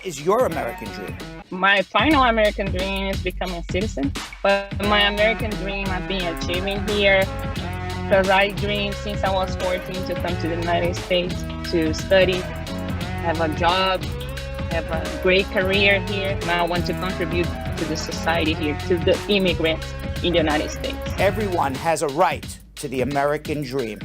is your American dream? My final American dream is becoming a citizen, but my American dream has been achieving here because I dreamed since I was 14 to come to the United States to study, have a job, have a great career here. And I want to contribute to the society here, to the immigrants in the United States. Everyone has a right to the American dream.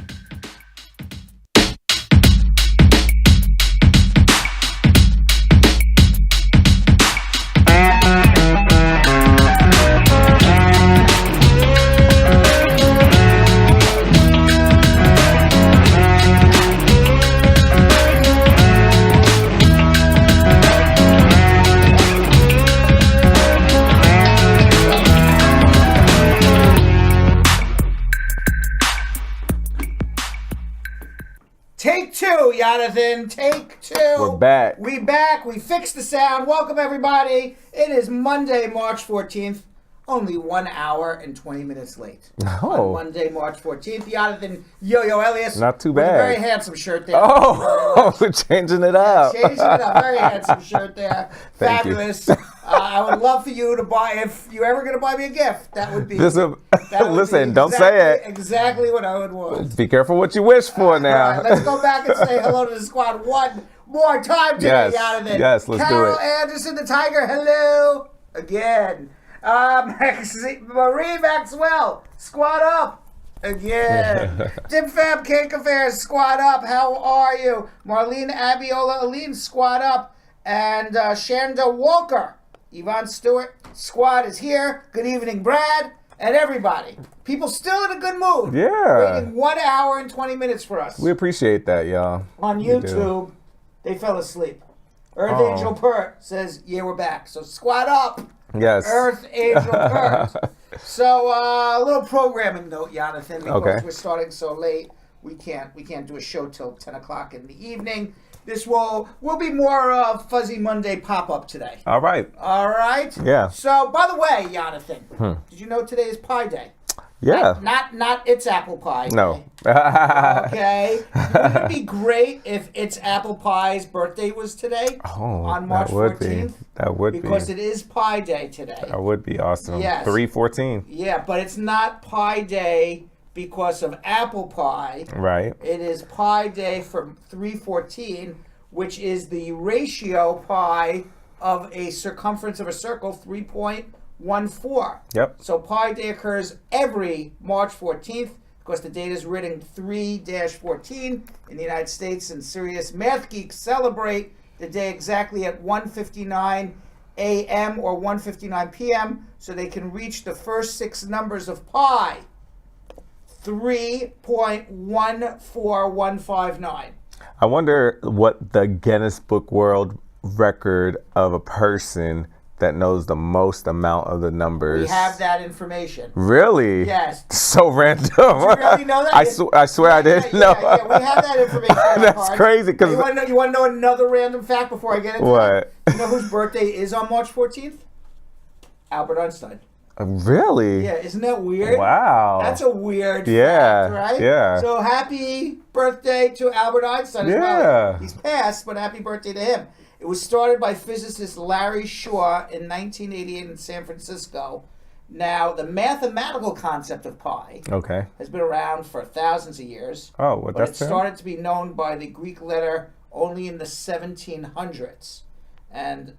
Take two, Jonathan. Take two. We're back. We back. We fixed the sound. Welcome, everybody. It is Monday, March 14th. Only 1 hour and 20 minutes late. Oh. On Monday, March 14th. Jonathan Yo-Yo Elias. Not too with bad. a very handsome shirt there. Oh, we're changing it up. Changing it up. Very handsome shirt there. Thank you. Fabulous. I would love for you to buy, if you're ever going to buy me a gift, that would be. Listen, be don't say it. Exactly what I would want. Be careful what you wish for now. All right, let's go back and say hello to the squad one more time today, Jonathan. Yes, let's do it. Carol Anderson, the Tiger, hello again. Marie Maxwell, squad up again. Tim Fab Cake Affairs, squad up. How are you? Marlene Abiola Aline, squad up. And Shanda Walker, Yvonne Stewart, squad is here. Good evening, Brad, and everybody. People still in a good mood. Yeah. Waiting 1 hour and 20 minutes for us. We appreciate that, y'all. On YouTube, they fell asleep. Earth Angel Pert says, yeah, we're back. So squad up. Yes. Earth Angel Pert. So a little programming note, Jonathan, because we're starting so late. We can't do a show till 10 o'clock in the evening. This will be more Fuzzy Monday pop-up today. All right. All right? Yeah. So, by the way, Jonathan, did you know today is Pie Day? Yeah. Not It's Apple Pie Day. No. Okay. Wouldn't it be great if It's Apple Pie's birthday was today? On March 14th? That would be. Because it is Pie Day today. That would be awesome. Yes. 3/14. Yeah, but it's not Pie Day because of apple pie. Right. It is Pi Day from 314, which is the ratio pi of a circumference of a circle, 3.14. Yep. So Pi Day occurs every March 14th because the date is written 3-14 in the United States, and serious math geeks celebrate the day exactly at 1:59 a.m. or 1:59 p.m. so they can reach the first six numbers of pi. 3.14159. I wonder what the Guinness Book World Record of a person that knows the most amount of the numbers. We have that information. Really? Yes. So random. Do you really know that? I swear I didn't know. Yeah, we have that information. That's crazy. Cause you want to know another random fact before I get into what? it? You know whose birthday is on March 14th? Albert Einstein. Really? Yeah, isn't that weird? Wow. That's a weird fact, right? Yeah. So happy birthday to Albert Einstein as well. He's passed, but happy birthday to him. It was started by physicist Larry Shaw in 1988 in San Francisco. Now, the mathematical concept of pi has been around for thousands of years. Oh, well, but it started to be known by the Greek letter only in the 1700s. And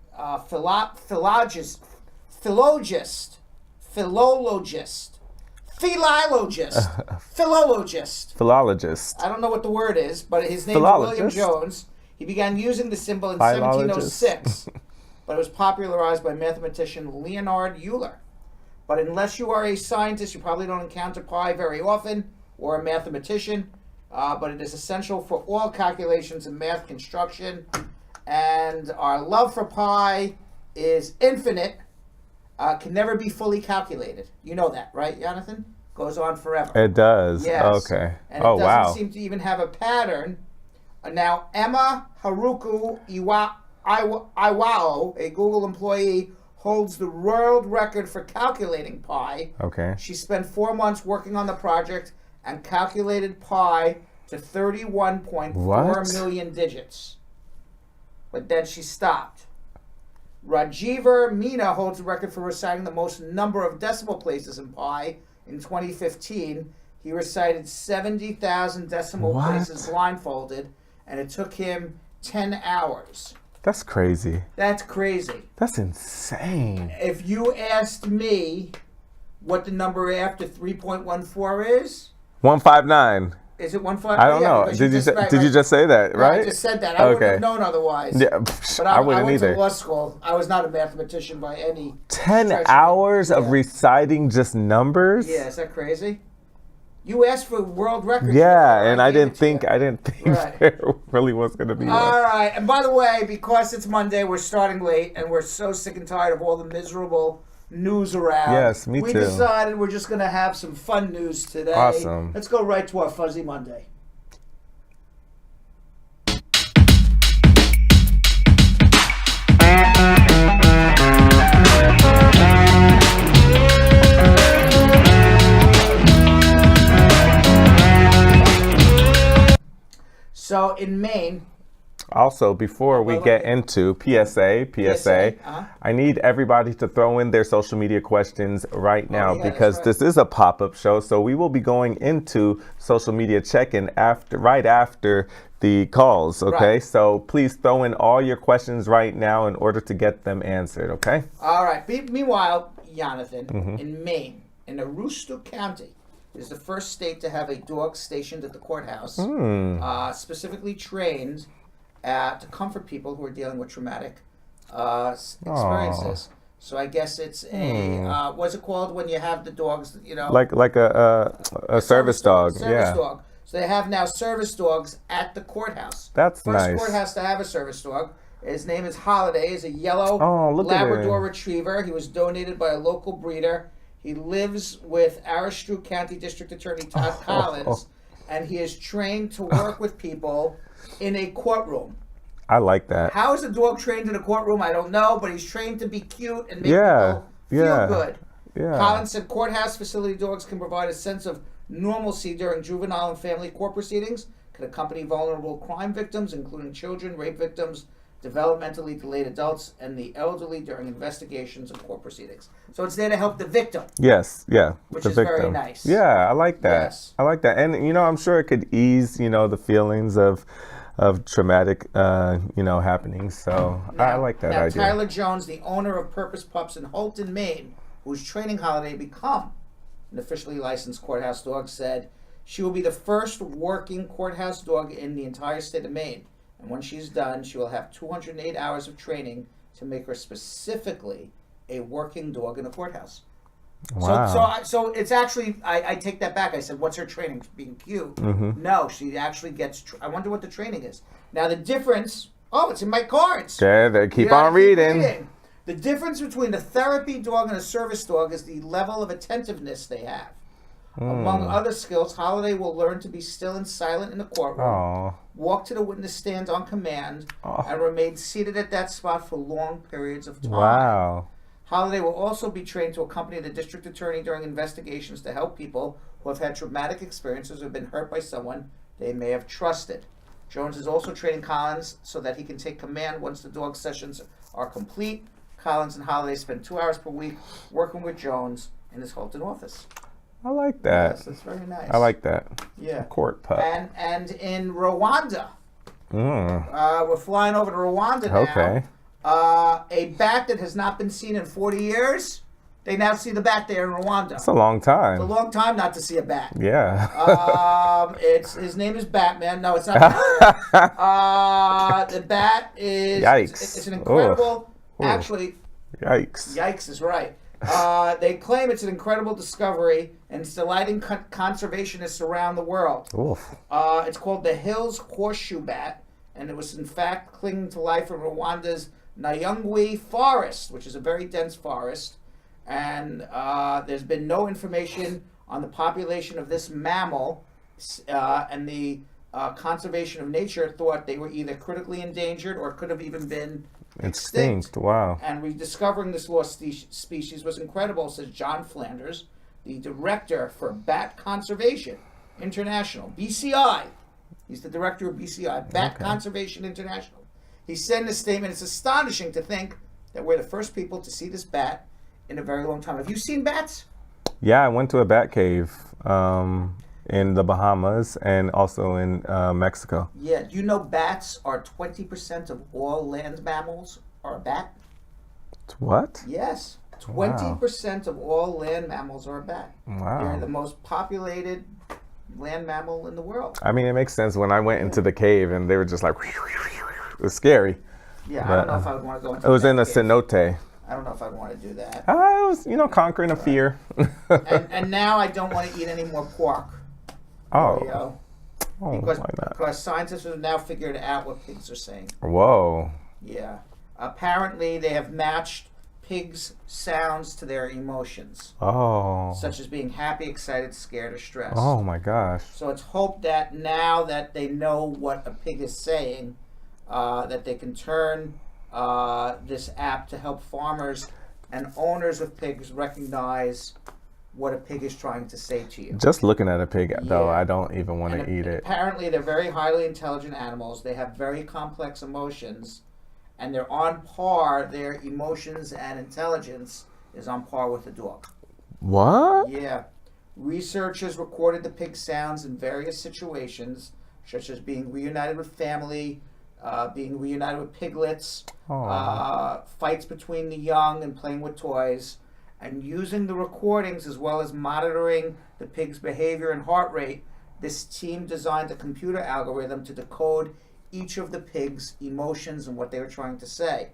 philologist, I don't know what the word is, but his name is William Jones. He began using the symbol in 1706, but it was popularized by mathematician Leonhard Euler. But unless you are a scientist, you probably don't encounter pi very often, or a mathematician, but it is essential for all calculations and math construction. And our love for pi is infinite, can never be fully calculated. You know that, right, Jonathan? Goes on forever. It does. Yes. Okay. And it doesn't seem to even have a pattern. Now, Emma Haruku Iwao, a Google employee, holds the world record for calculating pi. Okay. She spent 4 months working on the project and calculated pi to 31.4 million digits. But then she stopped. Rajiver Meena holds the record for reciting the most number of decimal places in pi. In 2015, he recited 70,000 decimal places blindfolded, and it took him 10 hours. That's crazy. That's crazy. That's insane. If you asked me what the number after 3.14 is... 159. Is it 159? I don't know. Did you just say that, right? I just said that. I wouldn't have known otherwise. Yeah, but I wouldn't I went either. to law school. I was not a mathematician by any 10 stretch hours of reciting just numbers? Yeah, is that crazy? You asked for world records. Yeah, and I didn't think right. there really was going to be one. All right. And by the way, because it's Monday, we're starting late, and we're so sick and tired of all the miserable news around. Yes, me too. We decided we're just going to have some fun news today. Awesome. Let's go right to our Fuzzy Monday. So in Maine. Also, before we get into PSA, I need everybody to throw in their social media questions right now because this is a pop-up show. So we will be going into social media check-in right after the calls, okay? Right. So please throw in all your questions right now in order to get them answered, okay? All right. Meanwhile, Jonathan, in Maine, in Aroostook County, is the first state to have a dog stationed at the courthouse, specifically trained to comfort people who are dealing with traumatic experiences. So I guess it's a what's it called when you have the dogs? You know, like a service dog. Service dog. So they have now service dogs at the courthouse. That's nice. First courthouse to have a service dog. His name is Holiday. He's a yellow Labrador Retriever. He was donated by a local breeder. He lives with Aroostook County District Attorney Todd Collins, and he is trained to work with people in a courtroom. I like that. How is a dog trained in a courtroom? I don't know, but he's trained to be cute and make people feel good. Yeah. Collins said courthouse facility dogs can provide a sense of normalcy during juvenile and family court proceedings, can accompany vulnerable crime victims, including children, rape victims, developmentally delayed adults, and the elderly during investigations and court proceedings. So it's there to help the victim. Yes, yeah. Which is very nice. Yeah, I like that. Yes. I like that. And, I'm sure it could ease, the feelings of traumatic, happenings. So I like that idea. Tyler Jones, the owner of Purpose Pups in Holton, Maine, who's training Holiday to become an officially licensed courthouse dog, said she will be the first working courthouse dog in the entire state of Maine. And when she's done, she will have 208 hours of training to make her specifically a working dog in a courthouse. Wow. So it's actually, I take that back. I said, what's her training? Being cute. No, she actually gets, I wonder what the training is. Now the difference, it's in my cards. Okay, they keep on reading. The difference between a therapy dog and a service dog is the level of attentiveness they have. Among other skills, Holiday will learn to be still and silent in the courtroom, walk to the witness stand on command, and remain seated at that spot for long periods of time. Wow. Holiday will also be trained to accompany the district attorney during investigations to help people who have had traumatic experiences or have been hurt by someone they may have trusted. Jones is also training Collins so that he can take command once the dog sessions are complete. Collins and Holiday spend 2 hours per week working with Jones in his Holton office. I like that. Yes, that's very nice. I like that. Yeah. Court pup. And in Rwanda, we're flying over to Rwanda now. Okay. A bat that has not been seen in 40 years, they now see the bat there in Rwanda. It's a long time. It's a long time not to see a bat. Yeah. His name is Batman. No, it's not. The bat is... Yikes. It's an incredible... Ooh. Actually... Yikes. Yikes is right. They claim it's an incredible discovery and it's delighting conservationists around the world. Oof. It's called the Hills Horseshoe Bat, and it was in fact clinging to life in Rwanda's Nyungwe forest, which is a very dense forest. And there's been no information on the population of this mammal, and the Conservation of Nature thought they were either critically endangered or could have even been extinct. Wow. And rediscovering this lost species was incredible, says John Flanders, the director for Bat Conservation International, BCI. He's the director of BCI, Bat Conservation International. He said in a statement, it's astonishing to think that we're the first people to see this bat in a very long time. Have you seen bats? Yeah, I went to a bat cave in the Bahamas and also in Mexico. Yeah, do you know bats are 20% of all land mammals are a bat? What? Yes. 20% of all land mammals are a bat. Wow. They're the most populated land mammal in the world. I mean, it makes sense when I went into the cave and they were just like, it was scary. Yeah, but, I don't know if I would want to go into it was in a cave. cenote. I don't know if I'd want to do that. It was, conquering a fear. and now I don't want to eat any more pork. Oh. Because scientists have now figured out what pigs are saying. Whoa. Yeah. Apparently, they have matched pigs' sounds to their emotions. Oh. Such as being happy, excited, scared, or stressed. Oh my gosh. So it's hoped that now that they know what a pig is saying, that they can turn this app to help farmers and owners of pigs recognize what a pig is trying to say to you. Just looking at a pig, though, I don't even want to eat it. Apparently, they're very highly intelligent animals. They have very complex emotions, and they're on par. Their emotions and intelligence is on par with a dog. What? Yeah. Researchers recorded the pig sounds in various situations, such as being reunited with family, being reunited with piglets, fights between the young and playing with toys, and using the recordings as well as monitoring the pig's behavior and heart rate. This team designed a computer algorithm to decode each of the pig's emotions and what they were trying to say.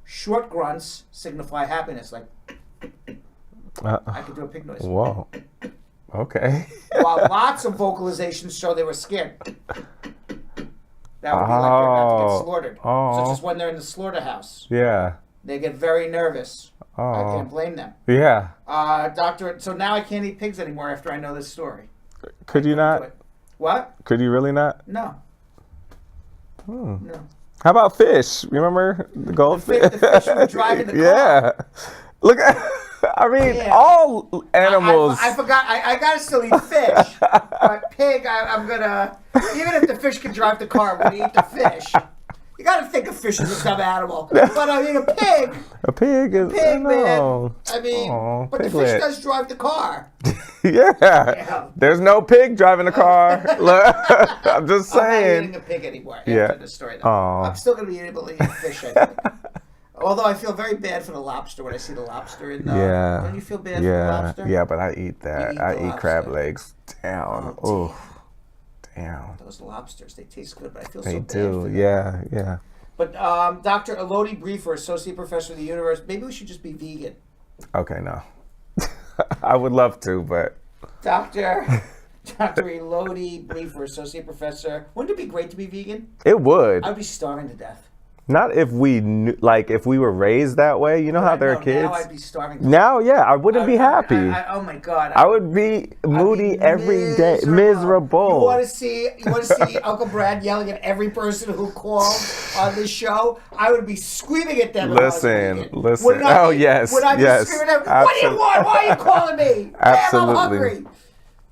Short grunts signify happiness, like I could do a pig noise. Whoa. Okay. While lots of vocalizations show they were scared. That would be like they're about to get slaughtered. Such as when they're in the slaughterhouse. Yeah. They get very nervous. I can't blame them. Yeah. Doctor, so now I can't eat pigs anymore after I know this story. Could you not? What? Could you really not? No. No. How about fish? Remember the goldfish? The fish who were driving the car. Yeah. Look at, all animals. I forgot. I gotta still eat fish. But pig, I'm gonna. Even if the fish can drive the car, I'm gonna eat the fish. You gotta think of fish as a dumb animal. But I mean, a pig. A pig is. Man. I mean, but piglet. the fish does drive the car. Yeah. There's no pig driving the car. Look, I'm just saying. I'm not eating a pig anymore after this story, though. I'm still gonna be able to eat fish, I think. Although I feel very bad for the lobster when I see the lobster in the... Don't you feel bad for the lobster? Yeah, but I eat that. I eat crab legs. Down. Oh, damn. Those lobsters, they taste good, but I feel so bad for them. Yeah. But Dr. Elodie Briefer, Associate Professor of the University, maybe we should just be vegan. Okay, no. I would love to, but... Dr. Elodie Briefer, Associate Professor. Wouldn't it be great to be vegan? It would. I would be starving to death. Not if we knew, if we were raised that way. You know how there are kids? Now I'd be starving. Now, yeah, I wouldn't be happy. Oh my God. I would be moody every day. Miserable. You want to see Uncle Brad yelling at every person who called on this show? I would be screaming at them. Listen. Would I be screaming at them? What do you want? Why are you calling me? Absolutely. I'm hungry.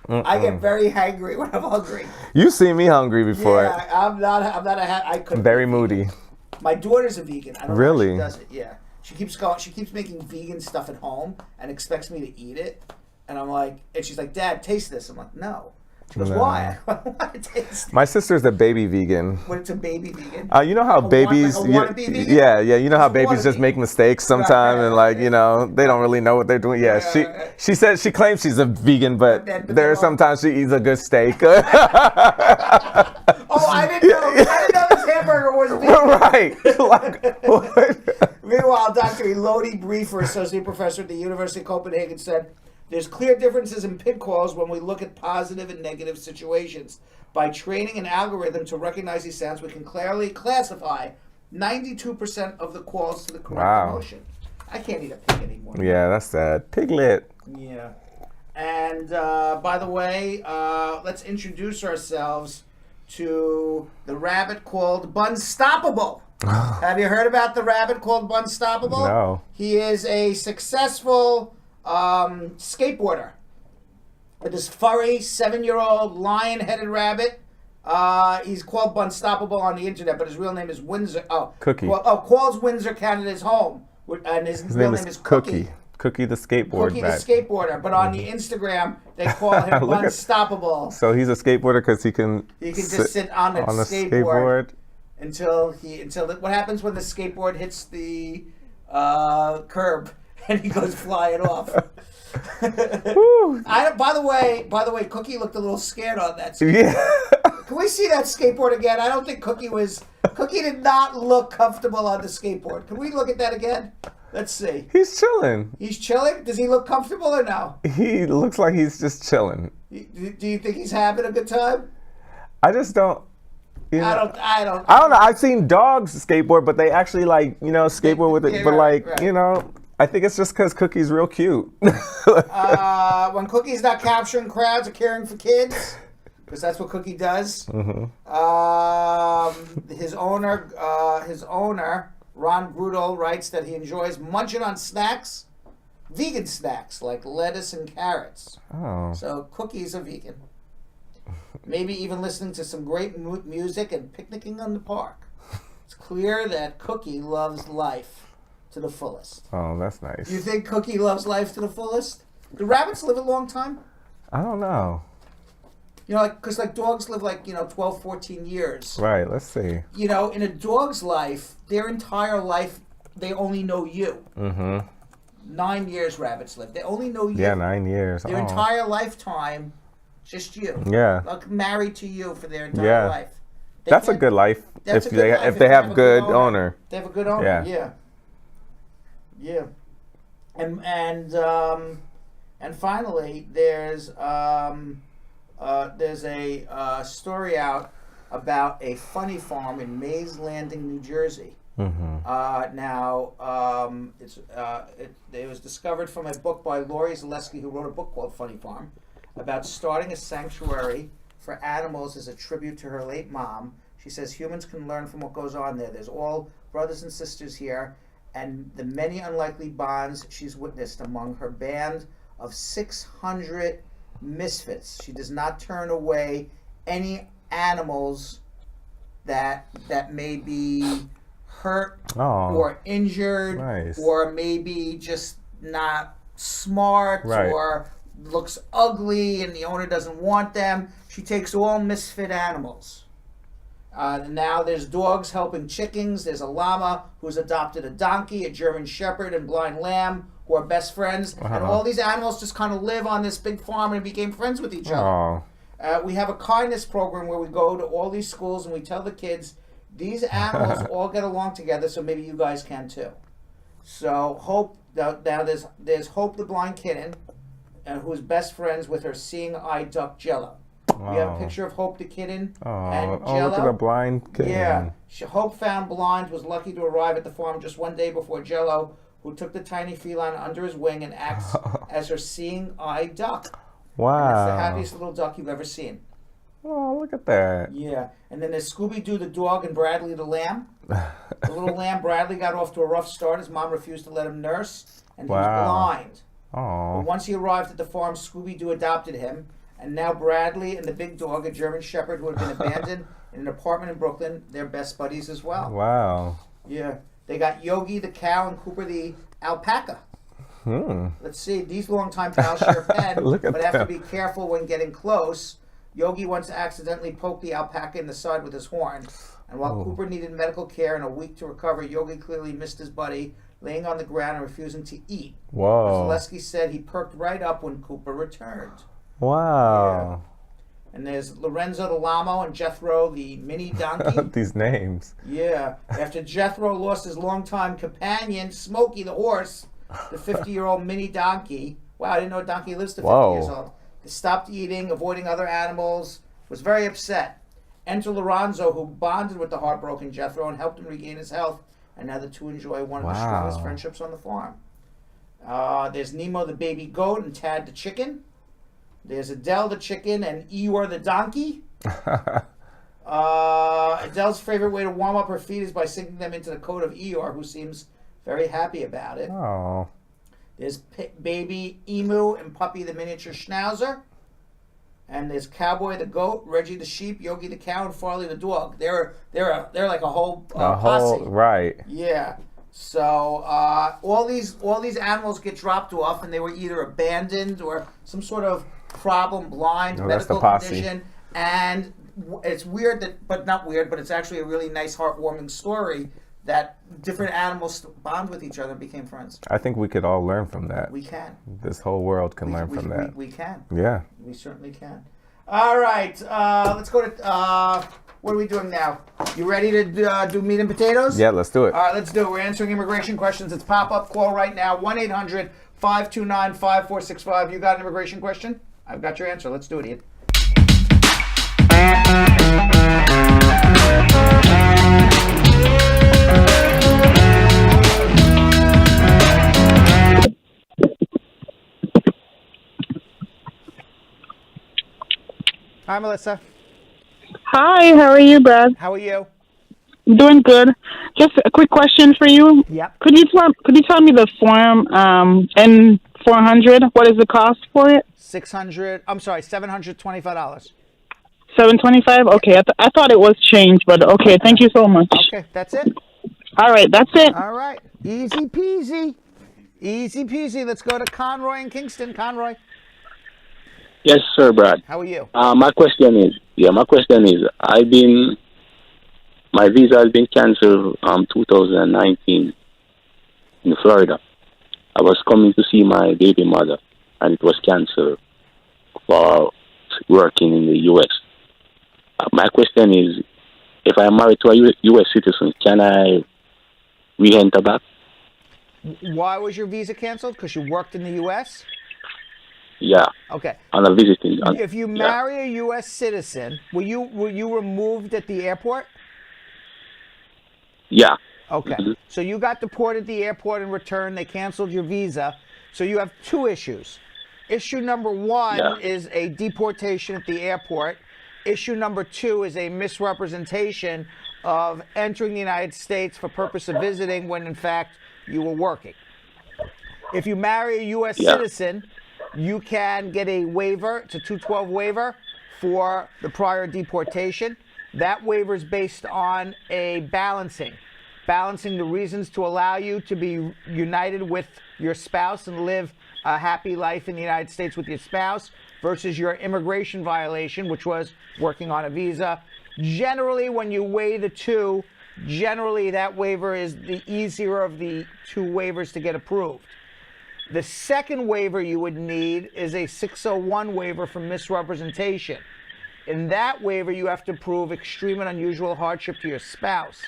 I get very hangry when I'm hungry. You've seen me hungry before. Yeah, I'm not I couldn't. Very moody. My daughter's a vegan. I don't really? know how she does it. Yeah. She keeps making vegan stuff at home and expects me to eat it. And I'm like, and she's like, Dad, taste this. I'm like, no. She goes, why? I don't want to taste it. My sister's a baby vegan. When it's a baby vegan? You know how babies... Yeah, you know how babies just make mistakes sometimes and they don't really know what they're doing. Yeah, she said she claims she's a vegan, but there are sometimes she eats a good steak. Oh, I didn't know this hamburger was vegan. Right. Meanwhile, Dr. Elodie Briefer, Associate Professor at the University of Copenhagen, said, there's clear differences in pig calls when we look at positive and negative situations. By training an algorithm to recognize these sounds, we can clearly classify 92% of the calls to the correct emotion. I can't eat a pig anymore. Yeah, that's sad. Piglet. Yeah. And by the way, let's introduce ourselves to the rabbit called Bunstoppable. Have you heard about the rabbit called Bunstoppable? No. He is a successful skateboarder. With this furry 7-year-old lion-headed rabbit. He's called Bunstoppable on the internet, but his real name is Windsor. Cookie. Calls Windsor, Canada's home. And his real name is Cookie. Cookie the skateboard. Cookie the skateboarder. But on the Instagram, they call him Unstoppable. So he's a skateboarder because he can just sit on a skateboard. Until what happens when the skateboard hits the curb and he goes flying off. By the way, Cookie looked a little scared on that skateboard. Yeah. Can we see that skateboard again? I don't think Cookie did not look comfortable on the skateboard. Can we look at that again? Let's see. He's chilling. He's chilling? Does he look comfortable or no? He looks like he's just chilling. Do you think he's having a good time? I just don't. I don't know. I've seen dogs skateboard, but they actually skateboard with it. But right. I think it's just because Cookie's real cute. When Cookie's not capturing crowds or caring for kids, because that's what Cookie does. Mm-hmm. His owner, Ron Grudel, writes that he enjoys munching on snacks, vegan snacks like lettuce and carrots. Oh. So Cookie's a vegan. Maybe even listening to some great music and picnicking on the park. It's clear that Cookie loves life to the fullest. Oh, that's nice. You think Cookie loves life to the fullest? Do rabbits live a long time? I don't know. Because dogs live 12, 14 years. Right, let's see. In a dog's life, their entire life, they only know you. Mm-hmm. 9 years rabbits live. They only know you. Yeah, 9 years. Their entire lifetime, just you. Yeah. Married to you for their entire life. That's a good life if they have good owner. They have a good owner. Yeah. And finally, there's a story out about a funny farm in Mays Landing, New Jersey. Mm-hmm. It was discovered from a book by Lori Zaleski, who wrote a book called Funny Farm, about starting a sanctuary for animals as a tribute to her late mom. She says humans can learn from what goes on there. There's all brothers and sisters here, and the many unlikely bonds she's witnessed among her band of 600 misfits. She does not turn away any animals that may be hurt or injured, or maybe just not smart, or looks ugly and the owner doesn't want them. She takes all misfit animals. Now there's dogs helping chickens. There's a llama who's adopted a donkey, a German shepherd, and blind lamb, who are best friends. And all these animals just kind of live on this big farm and became friends with each other. We have a kindness program where we go to all these schools and we tell the kids, these animals all get along together, so maybe you guys can too. So Hope, now there's Hope the blind kitten, who's best friends with her seeing eye duck Jello. We have a picture of Hope the kitten and Jello. Oh, look at the blind kitten. Yeah. Hope, found blind, was lucky to arrive at the farm just one day before Jello, who took the tiny feline under his wing and acts as her seeing eye duck. Wow. And it's the happiest little duck you've ever seen. Oh, look at that. Yeah. And then there's Scooby-Doo the dog and Bradley the lamb. The little lamb, Bradley, got off to a rough start. His mom refused to let him nurse, and he was blind. Oh. But once he arrived at the farm, Scooby-Doo adopted him, and now Bradley and the big dog, a German shepherd who had been abandoned in an apartment in Brooklyn, they're best buddies as well. Wow. Yeah. They got Yogi the cow and Cooper the alpaca. Let's see. These longtime pals share a pen, but have to be careful when getting close. Yogi once accidentally poked the alpaca in the side with his horn. And while Cooper needed medical care and a week to recover, Yogi clearly missed his buddy, laying on the ground and refusing to eat. Whoa. Zaleski said he perked right up when Cooper returned. Wow. Yeah. And there's Lorenzo the llama and Jethro the mini donkey. These names. Yeah. After Jethro lost his longtime companion, Smokey the horse, the 50-year-old mini donkey. Wow, I didn't know a donkey lives to 50 years old. They stopped eating, avoiding other animals, was very upset. Enter Lorenzo, who bonded with the heartbroken Jethro and helped him regain his health. And now the two enjoy one of the strongest friendships on the farm. There's Nemo the baby goat and Tad the chicken. There's Adele the chicken and Eeyore the donkey. Adele's favorite way to warm up her feet is by sinking them into the coat of Eeyore, who seems very happy about it. Oh. There's baby Emu and Puppy the miniature schnauzer. And there's Cowboy the goat, Reggie the sheep, Yogi the cow, and Farley the dog. They're like a whole posse. Right. Yeah. So all these animals get dropped off, and they were either abandoned or some sort of problem, blind, medical condition. And it's weird but not weird, but it's actually a really nice, heartwarming story that different animals bond with each other and became friends. I think we could all learn from that. We can. This whole world can learn from that. We can. Yeah. We certainly can. All right. Let's go to... what are we doing now? You ready to do meat and potatoes? Yeah, let's do it. All right, let's do it. We're answering immigration questions. It's pop-up call right now. 1-800-529-5465. You got an immigration question? I've got your answer. Let's do it, Ian. Hi, Melissa. Hi, how are you, Brad? How are you? Doing good. Just a quick question for you. Yep. Could you tell me the form N400? What is the cost for it? $725. $725. Okay, I thought it was changed, but okay. Thank you so much. Okay, that's it. All right, that's it. All right, easy peasy, easy peasy. Let's go to Conroy in Kingston. Conroy. Yes, sir, Brad. How are you? My question is, my visa has been canceled 2019 in Florida. I was coming to see my baby mother, and it was canceled for working in the U.S. My question is, if I'm married to a U.S. citizen, can I re-enter back? Why was your visa canceled? Because you worked in the U.S.? Yeah. Okay. On a visiting. If you marry a U.S. citizen, were you removed at the airport? Yeah. Okay. Mm-hmm. So you got deported at the airport and returned. They canceled your visa. So you have two issues. Issue number one is a deportation at the airport. Issue number two is a misrepresentation of entering the United States for purpose of visiting when, in fact, you were working. If you marry a U.S. citizen, you can get a waiver. It's a 212 waiver for the prior deportation. That waiver is based on a balancing the reasons to allow you to be united with your spouse and live a happy life in the United States with your spouse versus your immigration violation, which was working on a visa. Generally, when you weigh the two, generally that waiver is the easier of the two waivers to get approved. The second waiver you would need is a 601 waiver for misrepresentation. In that waiver, you have to prove extreme and unusual hardship to your spouse,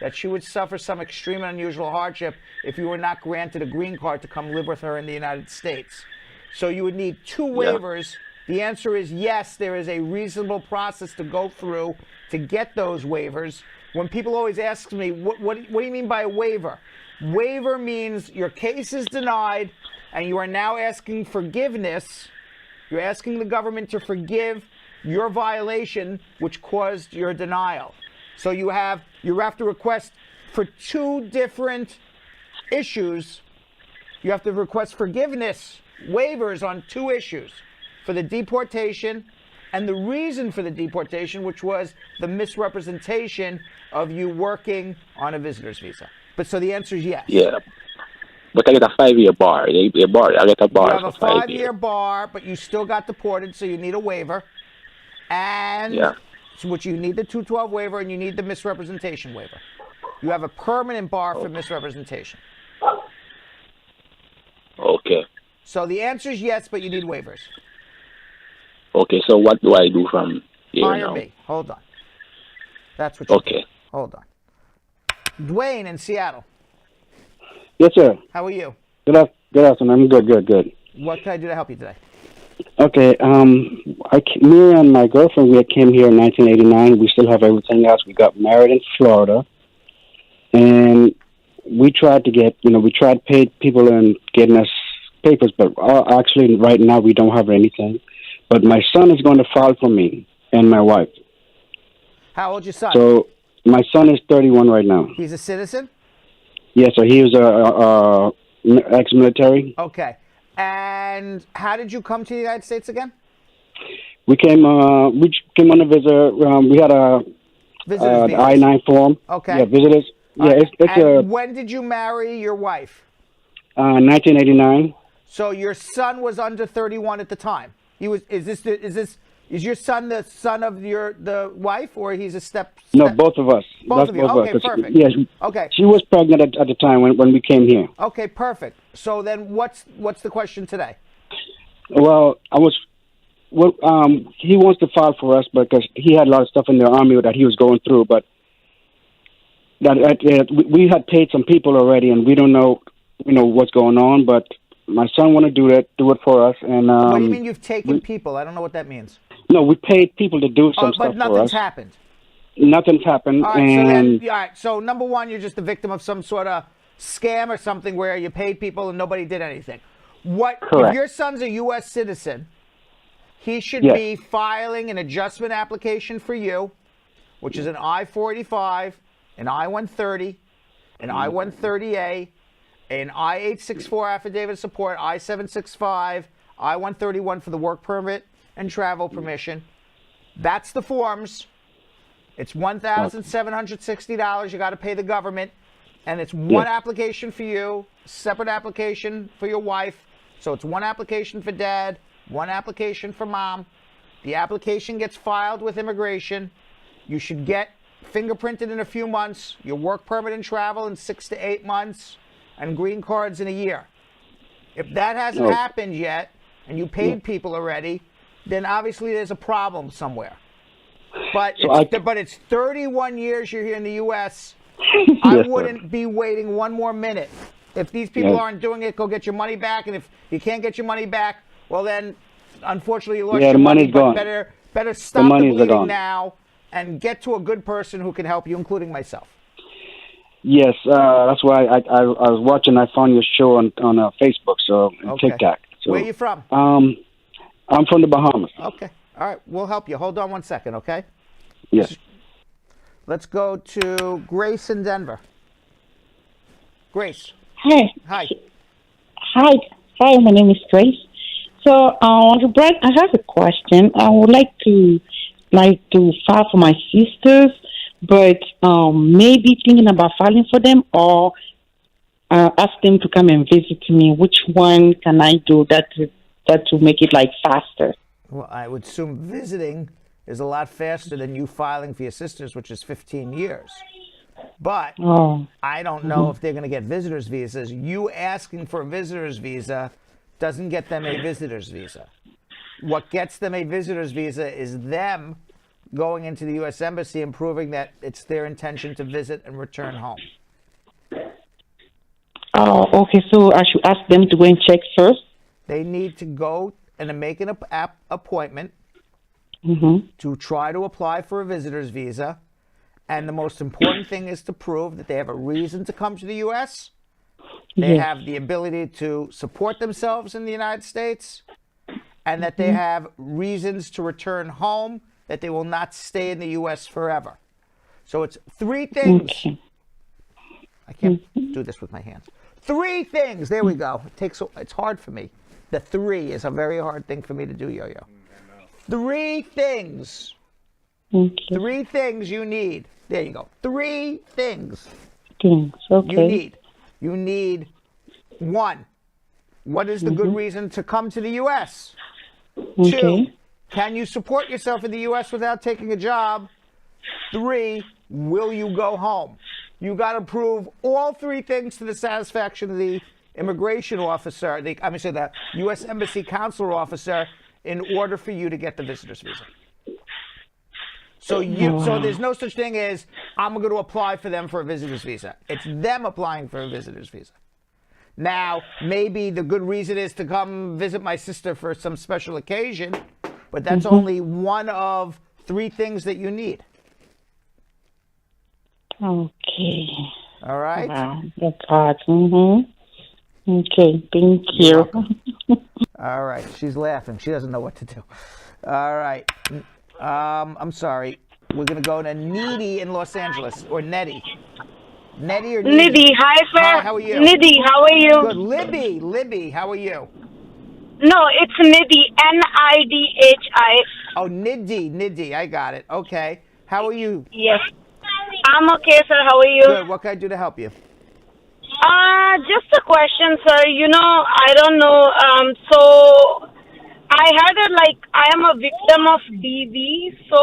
that she would suffer some extreme and unusual hardship if you were not granted a green card to come live with her in the United States. So you would need two waivers. The answer is yes, there is a reasonable process to go through to get those waivers. When people always ask me, what do you mean by a waiver? Waiver means your case is denied and you are now asking forgiveness. You're asking the government to forgive your violation which caused your denial. So you have to request for two different issues. You have to request forgiveness, waivers on two issues, for the deportation and the reason for the deportation, which was the misrepresentation of you working on a visitor's visa. But so the answer is yes. Yeah. But I get a 5-year bar. I get a bar. You have for a 5-year bar, but you still got deported, so you need a waiver. And which you need the 212 waiver and you need the misrepresentation waiver. You have a permanent bar for misrepresentation. Okay. So the answer is yes, but you need waivers. Okay, so what do I do from here Hire now? me. Hold on. That's what you do. Hold on. Dwayne in Seattle. Yes, sir. How are you? Good afternoon. I'm good. What can I do to help you today? Okay, me and my girlfriend, we came here in 1989. We still have everything else. We got married in Florida, and we tried to get, we tried to pay people and getting us papers, but actually right now we don't have anything. But my son is going to file for me and my wife. How old's your son? So my son is 31 right now. He's a citizen? Yes, so he was a ex-military. Okay. And how did you come to the United States again? We came on a visit. We had a I-9 form. Okay. Yeah, visitors. Yeah, and when did you marry your wife? 1989. So your son was under 31 at the time. He was. Is your son the son of the wife, or he's a step? No, both of us. Both of you. Okay, perfect. Yes. Okay. She was pregnant at the time when we came here. Okay, perfect. So then, what's the question today? Well, he wants to file for us because he had a lot of stuff in the army that he was going through, but we had paid some people already, and we don't know, what's going on. But my son want to do it for us. And what do you mean you've taken people? I don't know what that means. No, we paid people to do some stuff for us. But nothing's happened. Nothing's happened. All right, so number one, you're just a victim of some sort of scam or something where you paid people and nobody did anything. Correct. If your son's a U.S. citizen, he should be filing an adjustment application for you, which is an I-485, an I-130, an I-130A, an I-864 affidavit of support, I-765, I-131 for the work permit and travel permission. That's the forms. It's $1,760 you got to pay the government, and it's one application for you, separate application for your wife. So it's one application for dad, one application for mom. The application gets filed with immigration. You should get fingerprinted in a few months, your work permit and travel in 6 to 8 months, and green cards in a year. If that hasn't happened yet, and you paid people already, then obviously there's a problem somewhere. But it's 31 years you're here in the U.S. I wouldn't be waiting one more minute. If these people aren't doing it, go get your money back. And if you can't get your money back, well then, unfortunately, you lost your money. But better stop the bleeding now and get to a good person who can help you, including myself. Yes, that's why I was watching. I found your show on Facebook, TikTok. So, where are you from? I'm from the Bahamas. Okay. All right. We'll help you. Hold on one second, okay? Yes. Let's go to Grace in Denver. Grace. Hi. Hi. Hi. Hi, my name is Grace. So, Brett, I have a question. I would like to file for my sisters, but maybe thinking about filing for them or ask them to come and visit me. Which one can I do that to make it faster? Well, I would assume visiting is a lot faster than you filing for your sisters, which is 15 years. But I don't know if they're going to get visitor's visas. You asking for a visitor's visa doesn't get them a visitor's visa. What gets them a visitor's visa is them going into the U.S. Embassy and proving that it's their intention to visit and return home. Oh, okay. So I should ask them to go and check first? They need to go and make an appointment to try to apply for a visitor's visa. And the most important thing is to prove that they have a reason to come to the U.S., they have the ability to support themselves in the United States, and that they have reasons to return home, that they will not stay in the U.S. forever. So it's 3 things. Okay. I can't do this with my hands. 3 things. There we go. It's hard for me. The 3 is a very hard thing for me to do, Yo-Yo. 3 things. 3 things you need. There you go. 3 things. Okay. You need 1. What is the good reason to come to the U.S.? 2, can you support yourself in the U.S. without taking a job? 3, will you go home? You got to prove all 3 things to the satisfaction of the immigration officer, the U.S. Embassy consular officer, in order for you to get the visitor's visa. So there's no such thing as I'm going to apply for them for a visitor's visa. It's them applying for a visitor's visa. Now, maybe the good reason is to come visit my sister for some special occasion, but that's only one of 3 things that you need. Okay. All right? Wow, that's hard. Okay, thank you. All right, she's laughing. She doesn't know what to do. All right. I'm sorry. We're going to go to Needy in Los Angeles, or Nettie. Nettie or Needy? Libby, hi, sir. Hi, how are you? Libby, how are you? Good. Libby, how are you? No, it's Nidhi, Nidhi. Oh, Nidhi, I got it. Okay. How are you? Yes. I'm okay, sir. How are you? Good. What can I do to help you? Just a question, sir. I don't know. So I I am a victim of DV, so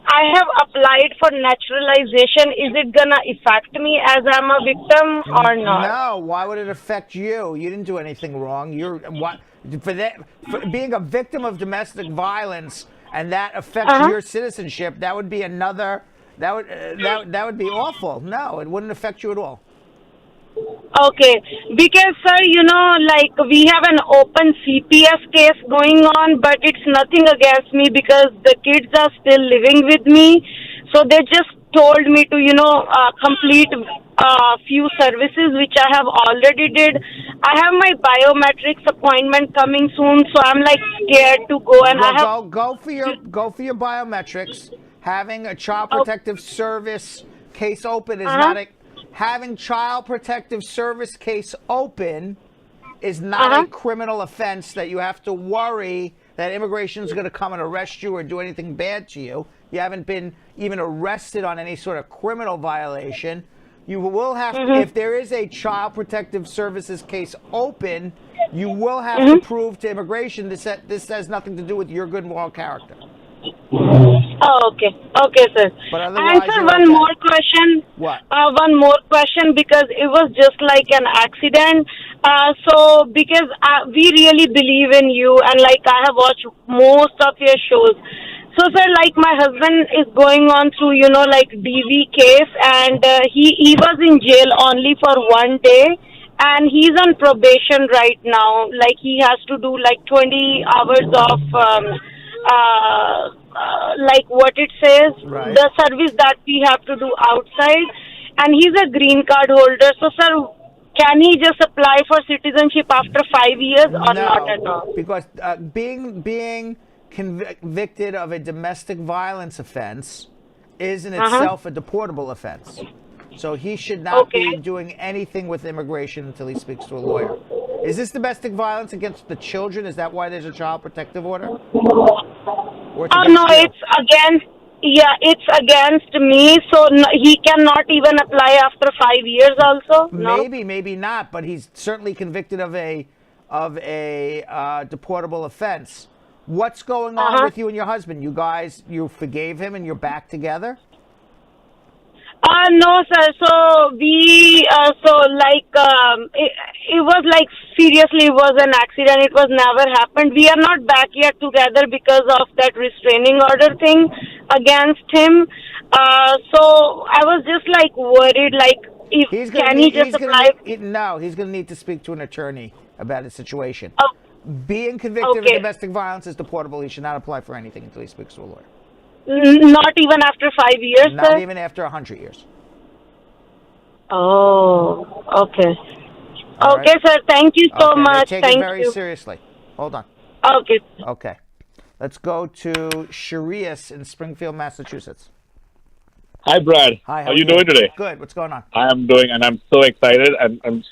I have applied for naturalization. Is it gonna affect me as I'm a victim or not? No. Why would it affect you? You didn't do anything wrong. For being a victim of domestic violence and that affects your citizenship. That would be another. That would be awful. No, it wouldn't affect you at all. Okay, because sir, we have an open CPS case going on, but it's nothing against me because the kids are still living with me. So they just told me to, complete a few services which I have already did. I have my biometrics appointment coming soon, so I'm scared to go. And go for your biometrics. Having a child protective service case open is not a. Having child protective service case open is not a criminal offense that you have to worry that immigration is going to come and arrest you or do anything bad to you. You haven't been even arrested on any sort of criminal violation. You will have, if there is a child protective services case open, you will have to prove to immigration this has nothing to do with your good moral character. Oh, okay. Okay, sir. And sir, one more question. What? One more question because it was just like an accident. So because we really believe in you and I have watched most of your shows. So sir, my husband is going on through, DV case and he was in jail only for 1 day. And he's on probation right now. He has to do 20 hours of what it says, the service that we have to do outside, and he's a green card holder. So, sir, can he just apply for citizenship after 5 years or not at all? Because being convicted of a domestic violence offense is in itself a deportable offense. So he should not be doing anything with immigration until he speaks to a lawyer. Is this domestic violence against the children? Is that why there's a child protective order? Oh no, it's against. Yeah, it's against me. So he cannot even apply after 5 years. Also, maybe, maybe not. But he's certainly convicted of a deportable offense. What's going on with you and your husband? You forgave him and you're back together? No, sir. So we, it was seriously, it was an accident. It was never happened. We are not back yet together because of that restraining order thing against him. So I was just worried, if he just apply? No, he's going to need to speak to an attorney about his situation. Oh. Being convicted of domestic violence is deportable. He should not apply for anything until he speaks to a lawyer. Not even after 5 years, Not sir? even after 100 years. Oh, okay. Okay, sir. Thank you so much. They take Thank it very you. seriously. Hold on. Okay. Okay. Let's go to Sharius in Springfield, Massachusetts. Hi, Brad. Hi. How are you doing today? Good. What's going on? I am doing, and I'm so excited, and I'm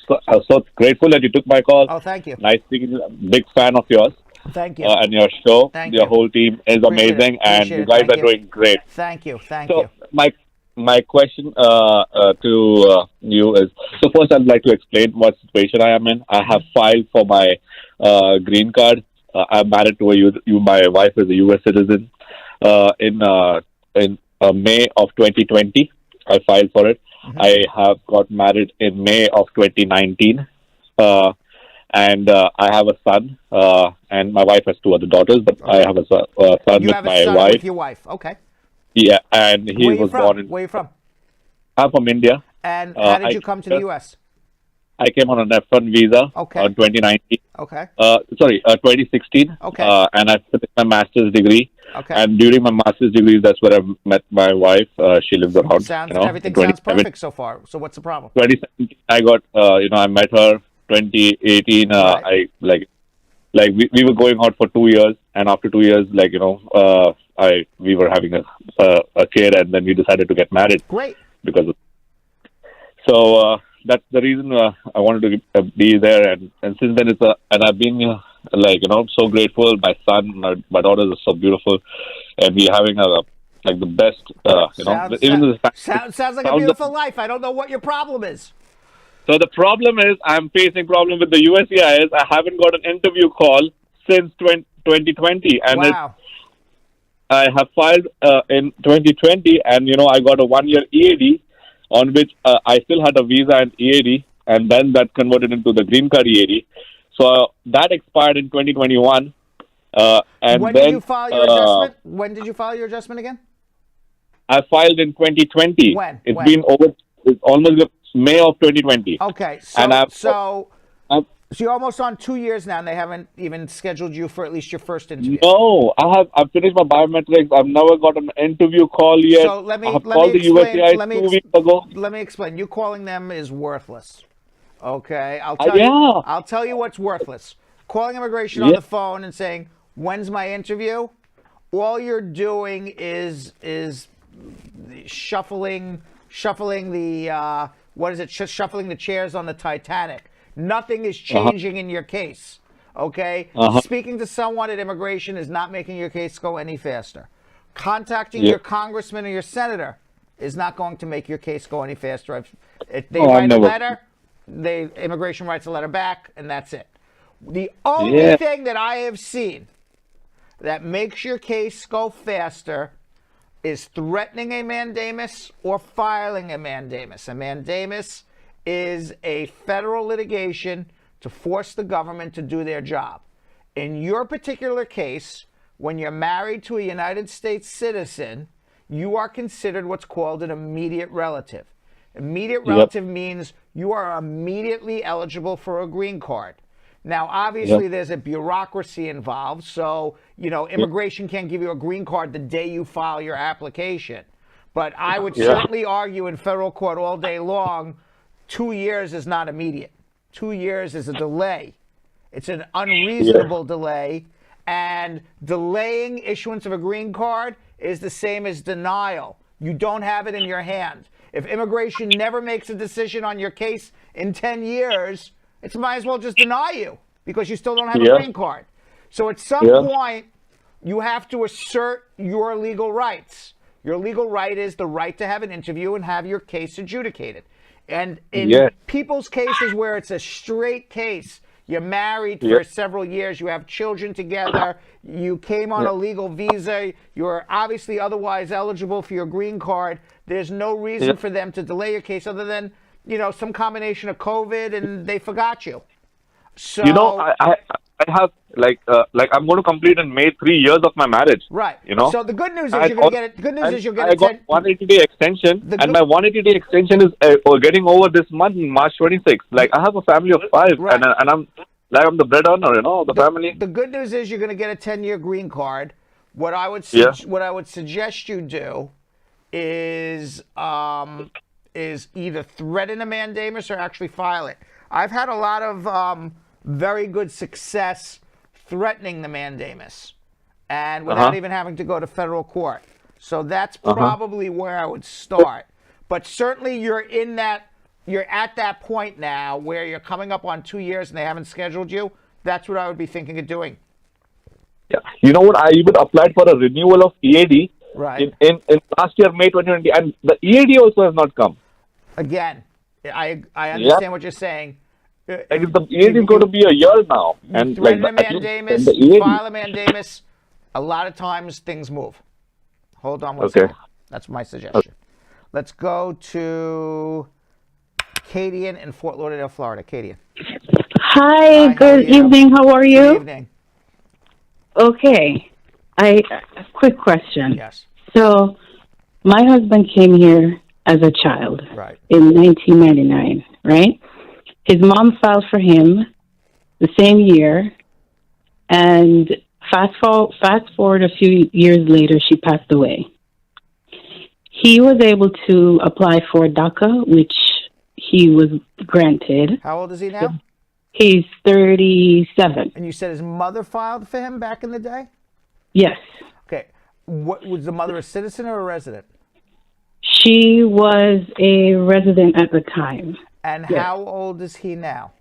so grateful that you took my call. Oh, thank you. Nice speaking to you. Big fan of yours. Thank you. And your show. Thank your you. whole team is amazing, and you guys are doing great. Thank you. Thank you. So my question to you is, so first I'd like to explain what situation I am in. I have filed for my green card. I'm married to my wife is a U.S. citizen. In May of 2020, I filed for it. I have got married in May of 2019. And I have a son, and my wife has two other daughters, but I have a son with my wife. You have a son with your wife, okay. Yeah, and he was born in... Where are you from? I'm from India. And how did you come to the U.S.? I came on an F1 visa in 2019. Okay. 2016. Okay. And I finished my master's degree. Okay. And during my master's degree, that's where I met my wife. She lives around. Everything sounds perfect so far. So what's the problem? 2017, I got, I met her. 2018, we were going out for 2 years, and after 2 years, we were having a kid, and then we decided to get married. Great. So that's the reason I wanted to be there, and since then and I've been so grateful. My son, my daughters are so beautiful, and we're having like the best. Sounds like a beautiful life. I don't know what your problem is. So the problem is, I'm facing problem with the USCIS. I haven't got an interview call since 2020, and wow. I have filed in 2020, and I got a 1-year EAD, on which I still had a visa and EAD, and then that converted into the green card EAD. So that expired in 2021. And when did you file your adjustment? When did you file your adjustment again? I filed in 2020. When? It's been over. It's almost May of 2020. Okay, so you're almost on 2 years now, and they haven't even scheduled you for at least your first interview. No, I've finished my biometrics. I've never got an interview call yet. So let me explain. You calling them is worthless. Okay, I'll tell you what's worthless. Calling immigration on the phone and saying, "When's my interview?" All you're doing is shuffling the shuffling the chairs on the Titanic. Nothing is changing in your case. Okay? Speaking to someone at immigration is not making your case go any faster. Contacting your congressman or your senator is not going to make your case go any faster. If they write a letter, immigration writes a letter back, and that's it. The only thing that I have seen that makes your case go faster is threatening a mandamus or filing a mandamus. A mandamus is a federal litigation to force the government to do their job. In your particular case, when you're married to a United States citizen, you are considered what's called an immediate relative. Immediate relative means you are immediately eligible for a green card. Now, obviously, there's a bureaucracy involved, so, immigration can't give you a green card the day you file your application. But I would certainly argue in federal court all day long, 2 years is not immediate. 2 years is a delay. It's an unreasonable delay, and delaying issuance of a green card is the same as denial. You don't have it in your hand. If immigration never makes a decision on your case in 10 years, it might as well just deny you because you still don't have a green card. So at some point, you have to assert your legal rights. Your legal right is the right to have an interview and have your case adjudicated. And in people's cases where it's a straight case, you're married for several years, you have children together, you came on a legal visa, you're obviously otherwise eligible for your green card, there's no reason for them to delay your case other than some combination of COVID and they forgot you. So I have I'm going to complete in May 3 years of my marriage. Right. So the good news is you're going to get it. The good news is you'll get I got 180-day extension, and my 180-day extension is getting over this month, March 26th. I have a family of 5, and I'm the breadwinner, of the family. The good news is you're going to get a 10-year green card. What I would suggest you do is either threaten a mandamus or actually file it. I've had a lot of very good success threatening the mandamus and without even having to go to federal court. So that's probably where I would start. But certainly you're at that point now where you're coming up on 2 years and they haven't scheduled you. That's what I would be thinking of doing. Yeah. You know what? I even applied for a renewal of EAD in last year, May 2020, and the EAD also has not come. Again, I understand what you're saying. The EAD is going to be a year now. And threaten a mandamus, file a mandamus. A lot of times things move. Hold on one second. That's my suggestion. Let's go to Kadian in Fort Lauderdale, Florida. Kadian. Hi, good evening. How are you? Good evening. Okay. A quick question. Yes. So, my husband came here as a child in 1999, right? His mom filed for him the same year, and fast forward a few years later, she passed away. He was able to apply for DACA, which he was granted. How old is he now? He's 37. And you said his mother filed for him back in the day? Yes. Okay. Was the mother a citizen or a resident? She was a resident at the time. And how old is he now?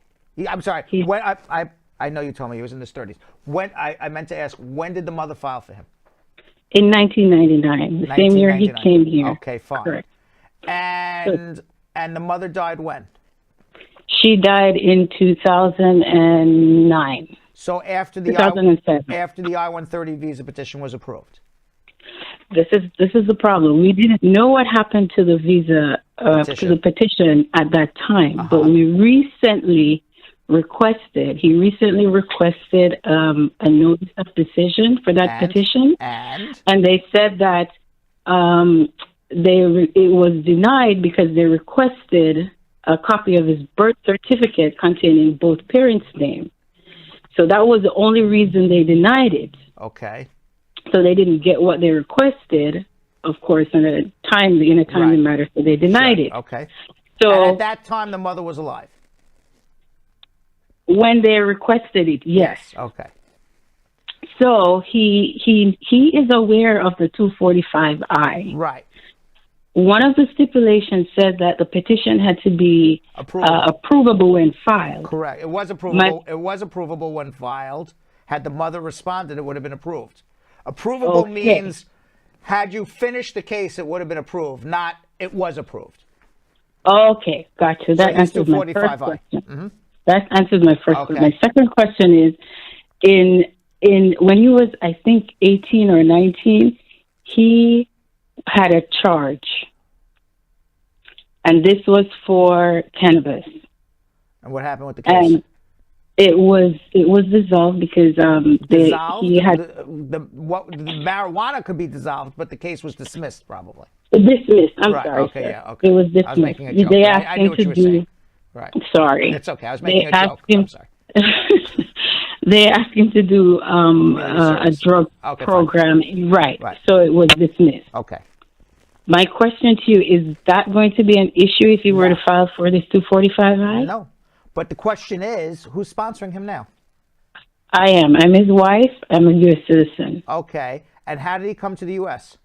I'm sorry. When I know you told me he was in his 30s. When I meant to ask, when did the mother file for him? In 1999, the same year he came here. Okay, fine. Correct. And the mother died when? She died in 2009. So after the 2007. After the I-130 visa petition was approved. This is the problem. We didn't know what happened to the visa to the petition at that time, but we recently requested a notice of decision for that petition, and they said that it was denied because they requested a copy of his birth certificate containing both parents' names. So that was the only reason they denied it. Okay. So they didn't get what they requested, of course, in a timely matter. So they denied it. Okay. So and at that time, the mother was alive. When they requested it, yes. Okay. So he is aware of the 245I. Right. One of the stipulations said that the petition had to be approvable when filed. Correct. It was approvable. It was approvable when filed. Had the mother responded, it would have been approved. Approvable means had you finished the case, it would have been approved. Not it was approved. Okay, gotcha. That answers my first question. That answers my first question. My second question is, in when he was, I think, 18 or 19, he had a charge, and this was for cannabis. And what happened with the case? And it was dissolved because the marijuana could be dissolved, but the case was dismissed probably. Dismissed. I'm sorry. Okay. Sir. Yeah. Okay. It was dismissed. I was making a joke. They asked him to do. Right. Sorry. It's okay. I was making a joke. I'm sorry. They asked him to do a drug program. Right. So it was dismissed. Okay. My question to you, is that going to be an issue if he were to file for this 245I? No. But the question is, who's sponsoring him now? I am. I'm his wife. I'm a U.S. citizen. Okay. And how did he come to the U.S.?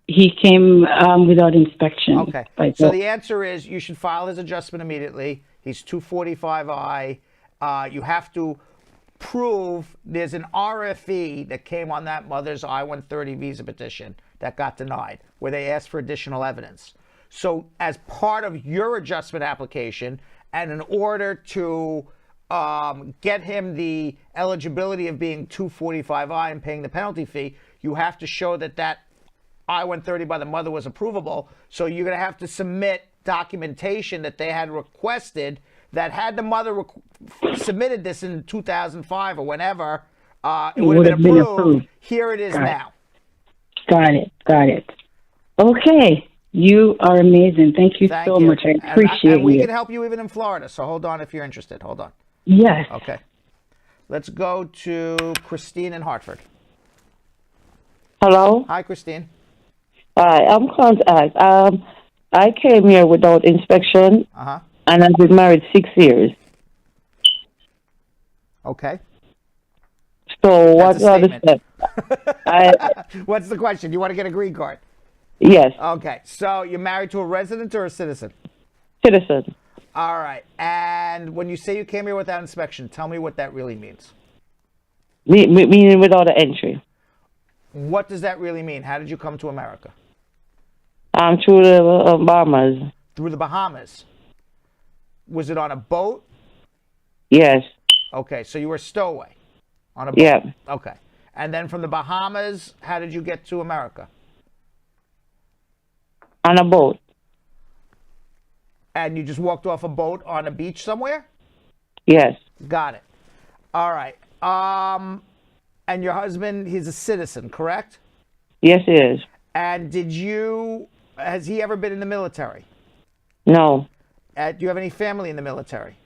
He came without inspection. Okay. So the answer is you should file his adjustment immediately. He's 245I. You have to prove there's an RFE that came on that mother's I-130 visa petition that got denied, where they asked for additional evidence. So as part of your adjustment application, and in order to get him the eligibility of being 245I and paying the penalty fee, you have to show that that I-130 by the mother was approvable. So you're going to have to submit documentation that they had requested, that had the mother submitted this in 2005 or whenever, it would have been approved. Here it is now. Got it. Okay. You are amazing. Thank you so much. I appreciate and we you. can help you even in Florida. So hold on if you're interested. Hold on. Yes. Okay. Let's go to Christine in Hartford. Hello. Hi, Christine. Hi, I'm calling to ask. I came here without inspection, and I've been married 6 years. Okay. So what are the steps? What's the question? You want to get a green card? Yes. Okay. So you're married to a resident or a citizen? Citizen. All right. And when you say you came here without inspection, tell me what that really means. Meaning without an entry. What does that really mean? How did you come to America? Through the Bahamas. Through the Bahamas. Was it on a boat? Yes. Okay, so you were a stowaway on a boat. Yeah. Okay. And then from the Bahamas, how did you get to America? On a boat. And you just walked off a boat on a beach somewhere? Yes. Got it. All right. And your husband, he's a citizen, correct? Yes, he is. And has he ever been in the military? No. Do you have any family in the military?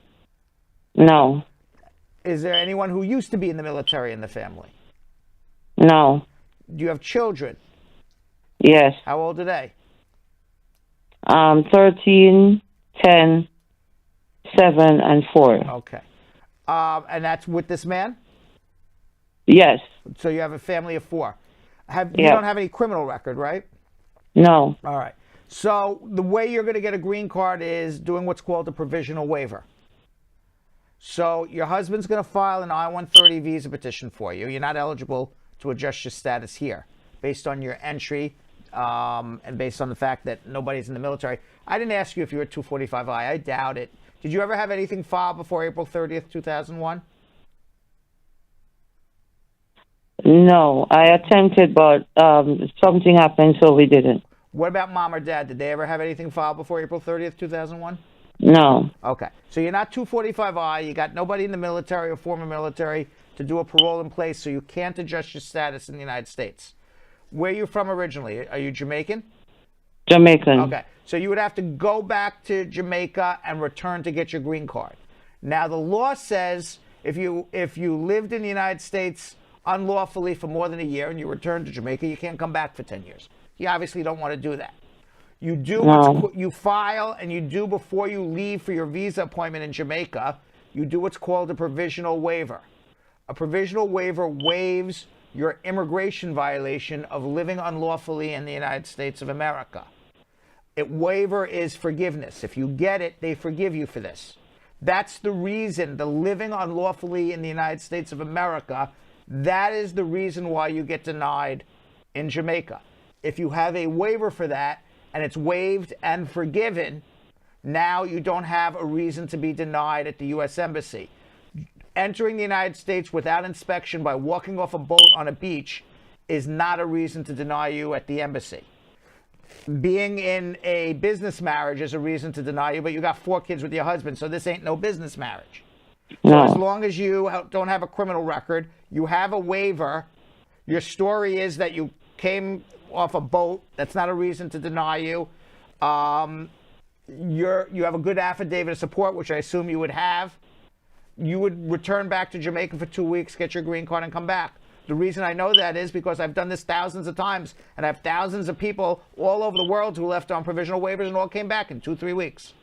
No. Is there anyone who used to be in the military in the family? No. Do you have children? Yes. How old are they? 13, 10, 7, and 4. Okay. And that's with this man? Yes. So you have a family of 4. You don't have any criminal record, right? No. All right. So the way you're going to get a green card is doing what's called a provisional waiver. So your husband's going to file an I-130 visa petition for you. You're not eligible to adjust your status here. based on your entry and based on the fact that nobody's in the military. I didn't ask you if you were 245I. I doubt it. Did you ever have anything filed before April 30th, 2001? No, I attempted, but something happened, so we didn't. What about mom or dad? Did they ever have anything filed before April 30th, 2001? No. Okay. So you're not 245I. You got nobody in the military or former military to do a parole in place, so you can't adjust your status in the United States. Where are you from originally? Are you Jamaican? Jamaican. Okay. So you would have to go back to Jamaica and return to get your green card. Now, the law says if you lived in the United States unlawfully for more than a year and you return to Jamaica, you can't come back for 10 years. You obviously don't want to do that. You do you file and you do before you leave for your visa appointment in Jamaica, you do what's called a provisional waiver. A provisional waiver waives your immigration violation of living unlawfully in the United States of America. Waiver is forgiveness. If you get it, they forgive you for this. That's the reason, the living unlawfully in the United States of America, that is the reason why you get denied in Jamaica. If you have a waiver for that, and it's waived and forgiven, now you don't have a reason to be denied at the U.S. Embassy. Entering the United States without inspection by walking off a boat on a beach is not a reason to deny you at the embassy. Being in a business marriage is a reason to deny you, but you got 4 kids with your husband, so this ain't no business marriage. No. So as long as you don't have a criminal record, you have a waiver, your story is that you came off a boat, that's not a reason to deny you. You have a good affidavit of support, which I assume you would have. You would return back to Jamaica for 2 weeks, get your green card, and come back. The reason I know that is because I've done this thousands of times, and I have thousands of people all over the world who left on provisional waivers and all came back in 2-3 weeks.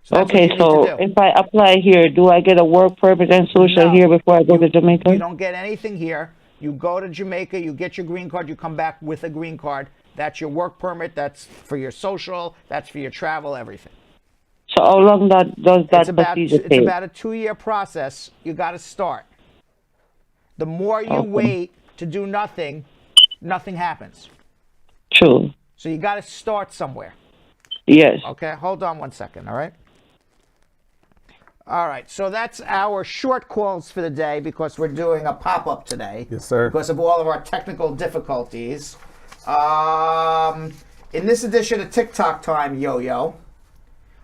So okay, so if I apply here, do I get a work permit and social here before I go to Jamaica? You don't get anything here. You go to Jamaica, you get your green card, you come back with a green card. That's your work permit, that's for your social, that's for your travel, everything. So how long does that procedure take? It's about a 2-year process. You got to start. The more you wait to do nothing, nothing happens. True. So you got to start somewhere. Yes. Okay, hold on 1 second, all right? All right, so that's our short calls for the day because we're doing a pop-up today. Yes, sir. Because of all of our technical difficulties. In this edition of TikTok Time, Yo-Yo,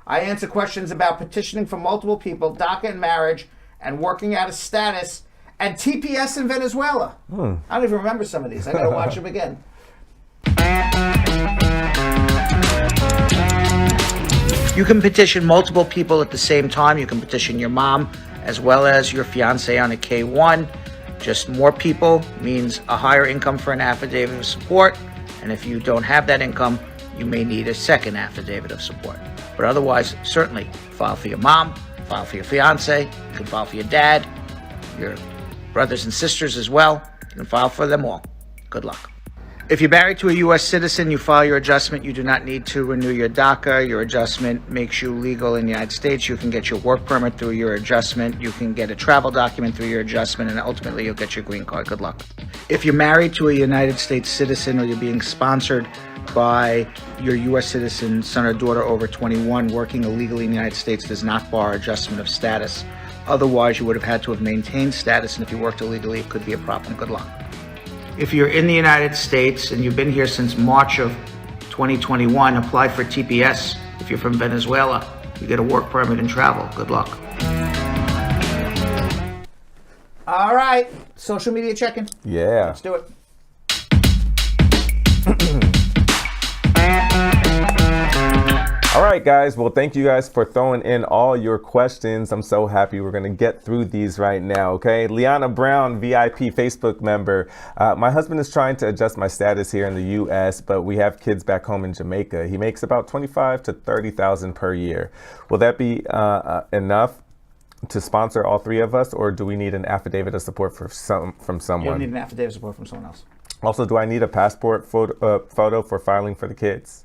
I answer questions about petitioning for multiple people, DACA and marriage, and working out a status, and TPS in Venezuela. I don't even remember some of these. I got to watch them again. You can petition multiple people at the same time. You can petition your mom as well as your fiance on a K-1. Just more people means a higher income for an affidavit of support. And if you don't have that income, you may need a second affidavit of support. But otherwise, certainly file for your mom, file for your fiance, you can file for your dad, your brothers and sisters as well. You can file for them all. Good luck. If you're married to a U.S. citizen, you file your adjustment. You do not need to renew your DACA. Your adjustment makes you legal in the United States. You can get your work permit through your adjustment. You can get a travel document through your adjustment, and ultimately you'll get your green card. Good luck. If you're married to a United States citizen or you're being sponsored by your U.S. citizen son or daughter over 21, working illegally in the United States does not bar adjustment of status. Otherwise, you would have had to have maintained status, and if you worked illegally, it could be a problem. Good luck. If you're in the United States and you've been here since March of 2021, apply for TPS. If you're from Venezuela, you get a work permit and travel. Good luck. All right, social media check-in. Yeah. Let's do it. All right, guys. Well, thank you guys for throwing in all your questions. I'm so happy we're going to get through these right now, okay? Liana Brown, VIP Facebook member. My husband is trying to adjust my status here in the U.S., but we have kids back home in Jamaica. He makes about $25,000 to $30,000 per year. Will that be enough to sponsor all 3 of us, or do we need an affidavit of support from someone? You don't need an affidavit of support from someone else. Also, do I need a passport photo for filing for the kids?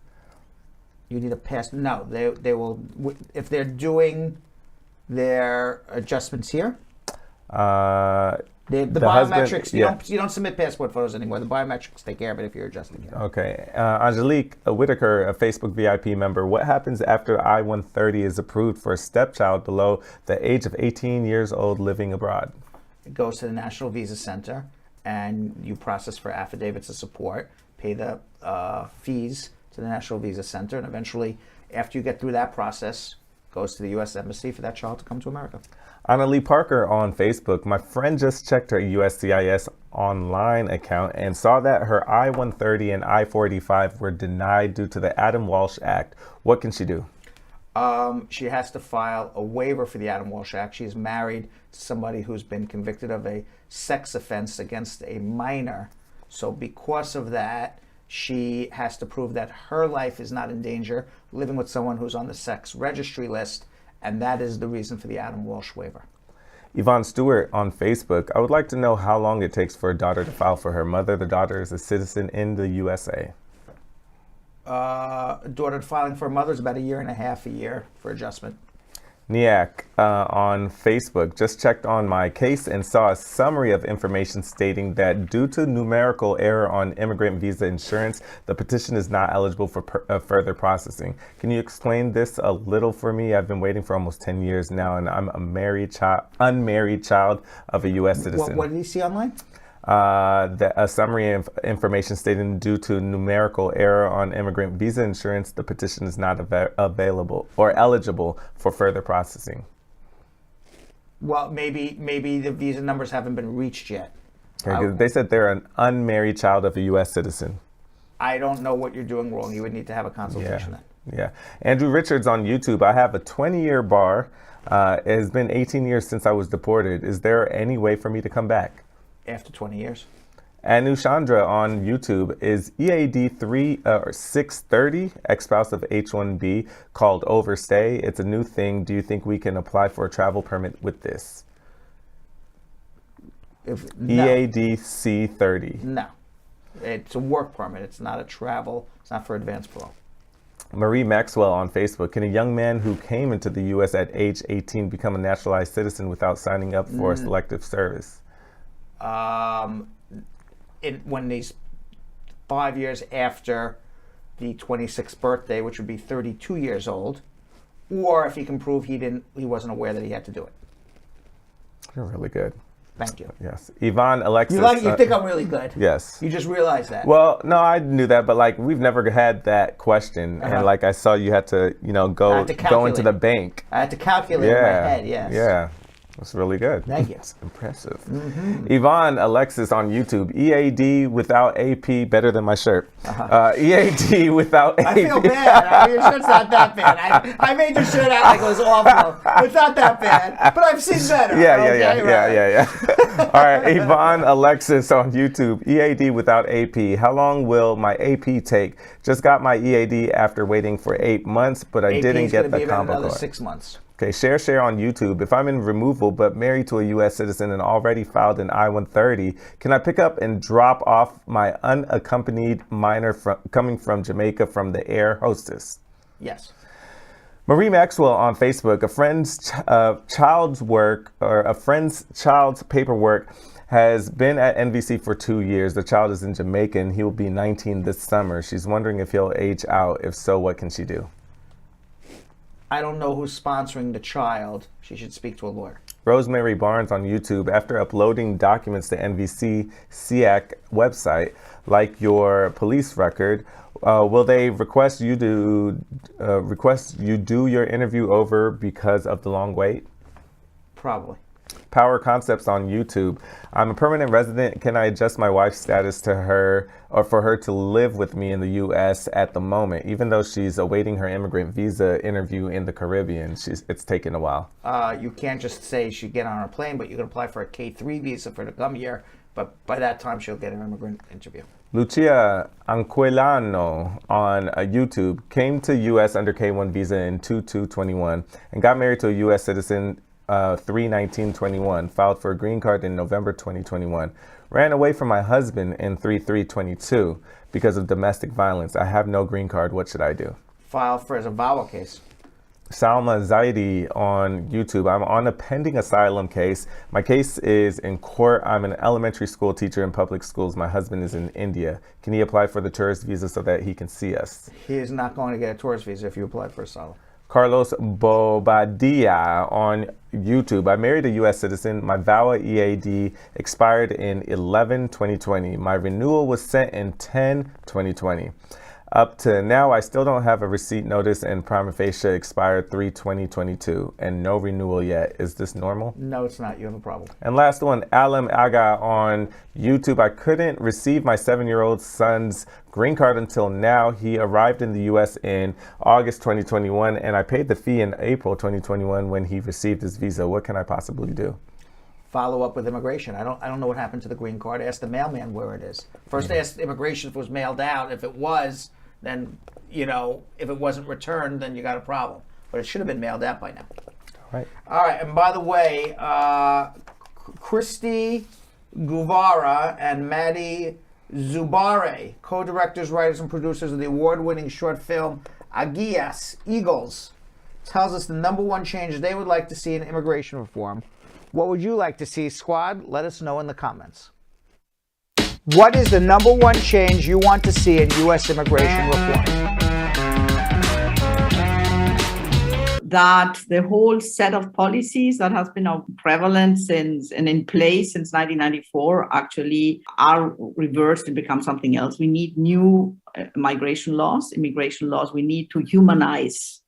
You need a pass. No, they will, if they're doing their adjustments here. The biometrics, you don't submit passport photos anymore. The biometrics take care of it if you're adjusting it. Okay. Angelique Whitaker, a Facebook VIP member, what happens after I-130 is approved for a stepchild below the age of 18 years old living abroad? It goes to the National Visa Center, and you process for affidavits of support, pay the fees to the National Visa Center, and eventually, after you get through that process, goes to the U.S. Embassy for that child to come to America. Anna Lee Parker on Facebook. My friend just checked her USCIS online account and saw that her I-130 and I-485 were denied due to the Adam Walsh Act. What can she do? She has to file a waiver for the Adam Walsh Act. She's married to somebody who's been convicted of a sex offense against a minor. So because of that, she has to prove that her life is not in danger living with someone who's on the sex registry list. And that is the reason for the Adam Walsh waiver. Yvonne Stewart on Facebook. I would like to know how long it takes for a daughter to file for her mother. The daughter is a citizen in the USA. Daughter filing for a mother is about a year and a half, a year for adjustment. Niak on Facebook. Just checked on my case and saw a summary of information stating that due to numerical error on immigrant visa insurance, the petition is not eligible for further processing. Can you explain this a little for me? I've been waiting for almost 10 years now, and I'm a unmarried child of a U.S. citizen. What did you see online? A summary of information stating due to numerical error on immigrant visa insurance, the petition is not available or eligible for further processing. Well, maybe the visa numbers haven't been reached yet. Okay, they said they're an unmarried child of a U.S. citizen. I don't know what you're doing wrong. You would need to have a consultation then. Yeah. Andrew Richards on YouTube. I have a 20-year bar. It has been 18 years since I was deported. Is there any way for me to come back? After 20 years. Anushandra on YouTube. Is EAD 630, ex-spouse of H-1B, called overstay? It's a new thing. Do you think we can apply for a travel permit with this? EAD C30. No. It's a work permit. It's not a travel. It's not for advanced parole. Marie Maxwell on Facebook. Can a young man who came into the U.S. at age 18 become a naturalized citizen without signing up for a selective service? When he's 5 years after the 26th birthday, which would be 32 years old, or if he can prove he wasn't aware that he had to do it. You're really good. Thank you. Yes. Yvonne Alexis. You think I'm really good? Yes. You just realized that. Well, no, I knew that, but we've never had that question. And I saw you had to, go into the bank. I had to calculate in my head, yes. Yeah. That's really good. Thank you. That's impressive. Yvonne Alexis on YouTube. EAD without AP, better than my shirt. EAD without AP. I feel bad. Your shirt's not that bad. I made your shirt out like it was awful. It's not that bad, but I've seen better. Yeah. All right, Yvonne Alexis on YouTube. EAD without AP. How long will my AP take? Just got my EAD after waiting for 8 months, but I didn't get the combo card. Another 6 months. Okay, share on YouTube. If I'm in removal but married to a U.S. citizen and already filed an I-130, can I pick up and drop off my unaccompanied minor coming from Jamaica from the air hostess? Yes. Marie Maxwell on Facebook. A friend's child's paperwork has been at NVC for 2 years. The child is in Jamaica and he will be 19 this summer. She's wondering if he'll age out. If so, what can she do? I don't know who's sponsoring the child. She should speak to a lawyer. Rosemary Barnes on YouTube. After uploading documents to NVC SEAC website, like your police record, will they request you do your interview over because of the long wait? Probably. Power Concepts on YouTube. I'm a permanent resident. Can I adjust my wife's status to her or for her to live with me in the U.S. at the moment, even though she's awaiting her immigrant visa interview in the Caribbean? It's taken a while. You can't just say she get on a plane, but you can apply for a K3 visa for her to come here. But by that time, she'll get an immigrant interview. Lucia Anquilano on YouTube came to U.S. under K1 visa in 2/2/21 and got married to a U.S. citizen 3/19/21, filed for a green card in November 2021. Ran away from my husband in 3/3/22 because of domestic violence. I have no green card. What should I do? File for as a VAWA case. Salma Zaidi on YouTube. I'm on a pending asylum case. My case is in court. I'm an elementary school teacher in public schools. My husband is in India. Can he apply for the tourist visa so that he can see us? He is not going to get a tourist visa if you apply for asylum. Carlos Bobadilla on YouTube. I married a U.S. citizen. My VAWA EAD expired in 11/2020. My renewal was sent in 10/2020. Up to now, I still don't have a receipt notice, and prima facie expired 3/2022, and no renewal yet. Is this normal? No, it's not. You have a problem. And last one, Alam Aga on YouTube. I couldn't receive my 7-year-old son's green card until now. He arrived in the U.S. in August 2021, and I paid the fee in April 2021 when he received his visa. What can I possibly do? Follow up with immigration. I don't know what happened to the green card. Ask the mailman where it is. First, ask immigration if it was mailed out. If it was, then, you know, if it wasn't returned, then you got a problem. But it should have been mailed out by now. Right. All right. And by the way, Christy Guevara and Maddie Zubare, co-directors, writers, and producers of the award-winning short film Aguias, Eagles, tells us the #1 change they would like to see in immigration reform. What would you like to see, squad? Let us know in the comments. What is the #1 change you want to see in U.S. immigration reform? That the whole set of policies that has been prevalent since and in place since 1994 actually are reversed and become something else. We need new immigration laws. We need to humanize